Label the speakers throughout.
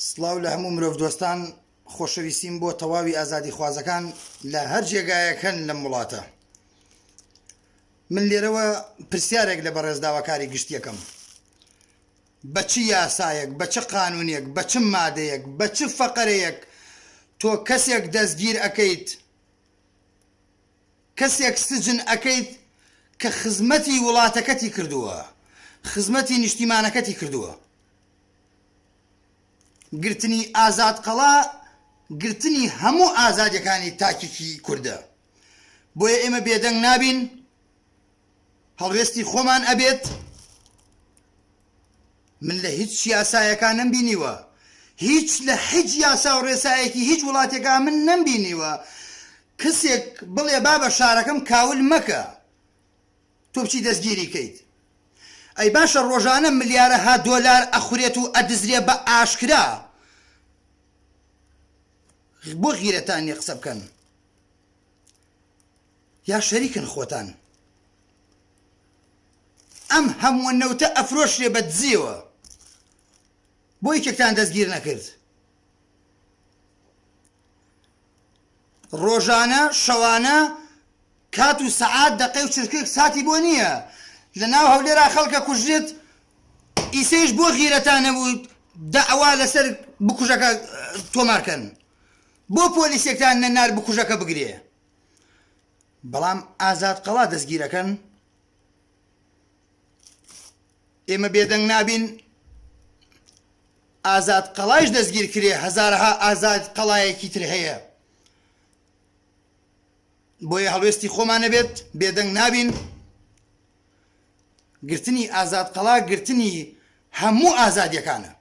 Speaker 1: سڵاو لە هەموو مرۆڤ دۆستان خۆشەویستیم بۆ تەواوی ئازادی خوازەکان لە هەر جێگایەکەن لەم وڵاتە. من لێرەوە پرسیارێک لە بەڕێزداواکاری گشتیەکەم. بە چ یاسایەک، بە چ قانونێک، بە چ مادەیەک، بە چ فەقەرەیەک تۆ کەسێک دەستگیر ئەەکەیت، کەسێک سجن ئەەکەیت کە خزمەتی وڵاتەکەتی کردووە، خزمەتی نیشتیمانەکەتی کردووە. گرتنی ئازادقەڵا گرتنی هەموو ئازادیەکانی تاکیکی کوردە. بۆیە ئێمە بێدەنگ نابین، هەڵوێستی خۆمان ئەبێت. من لە هیچ یاسایەکان نەمبینیوە، هیچ لە هیچ یاسا و ڕێسایەکی هیچ وڵاتێکا من نەمبینیوە کەسێک بڵێ با بە شارەکەم کاول مەکە، تۆ بچی دەستگیری کەیت. ئەی باشە ڕۆژانە ملیارەها دۆلار ئەخورێت و ئەدزرێ بە ئاشکرا، بۆ غیرەتان نیە قسە بکەن؟ یا شەریکن خۆتان؟ ئەم هەموو نەوتە ئەفرۆشرێ بە دزیەوە، بۆ یەکێکتان دەستگیر نەکرد؟ ڕۆژانە شەوانە کات و سەعات دەقەی و چرکێک ساتی بۆ نییە لە ناو هەولێرا خەڵکە کوژرێت، ئیسەیش بۆ غیرەتان نەبوو دەعوا لەسەر بکوژەکە تۆمارکەن، بۆ پۆلیسێکتان نەنار بکوژەکە بگرێ. بەڵام ئازادقەڵا دەستگیرەکەن. ئێمە بێدەنگ نابین ئازادقەڵایش دەستگیر کرێ، هەزارها ئازادقەڵایەکی تر هەیە. بۆیە هەڵوێستی خۆمان نەبێت، بێدەنگ نابین. گرتنی ئازادقەڵا گرتنی هەموو ئازادیەکانە.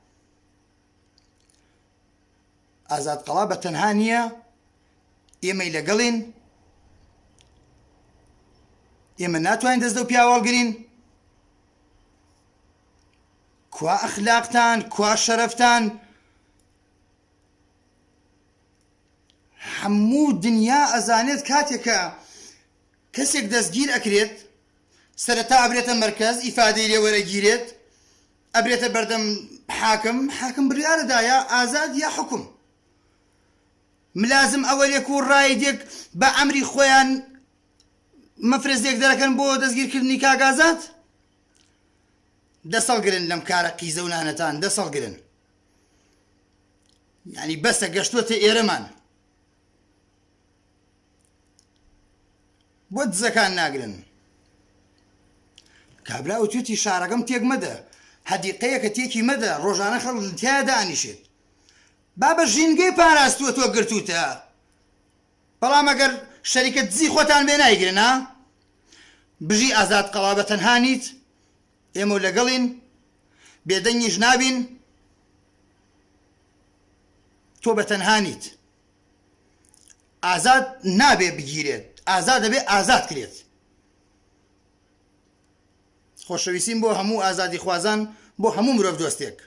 Speaker 1: ئازادقەڵا بە تەنها نییە، ئێمەی لەگەڵین، ئێمە ناتوانین دەست لەو پیاوەڵگرین. کوا ئەخلاقتان، کوا شەرەفتان، هەموو دنیا ئەزانێت کاتێکە کەسێک دەستگیر ئەکرێت، سەرەتا ئەبرێتە مەرکەز، ئیفادەی لێ وەرەگیرێت، ئەبرێتە بەردەم حاکم بڕیارەدا یا ئازاد یا حکم. ملازم ئەوەلێک و ڕایدێک بە ئەمری خۆیان مەفرەزێک دەرەکەن بۆ دەستگیرکردنی کاگازات. دەسەڵگرن لەم کارە قیزە و نانەتان، دەسەڵگرن. یعنی بەسە گەشتووەتە ئێرەمان، بۆ دزەکان ناگرن. کابرا و توێتی شارەکەم تێک مەدە، هەدیقەیەکە تێکی مەدە، ڕۆژانە خەڵک تیا دانیشێت. با بە ژینگەی پاراستووە تۆ گرتووتە، بەڵام ئەگەر شەریکە دزی خۆتان بێ نایگرن. ها بژی ئازادقەڵا بە تەنها نیت، ئێمە لەگەڵین، بێدەنگیش نابین. تۆ بە تەنها نیت، ئازاد نابێ بگیرێت، ئازاد دەبێ ئازاد کرێت. خۆشەویستیم بۆ هەموو ئازادی خوازان، بۆ هەموو مرۆڤ دۆستێک.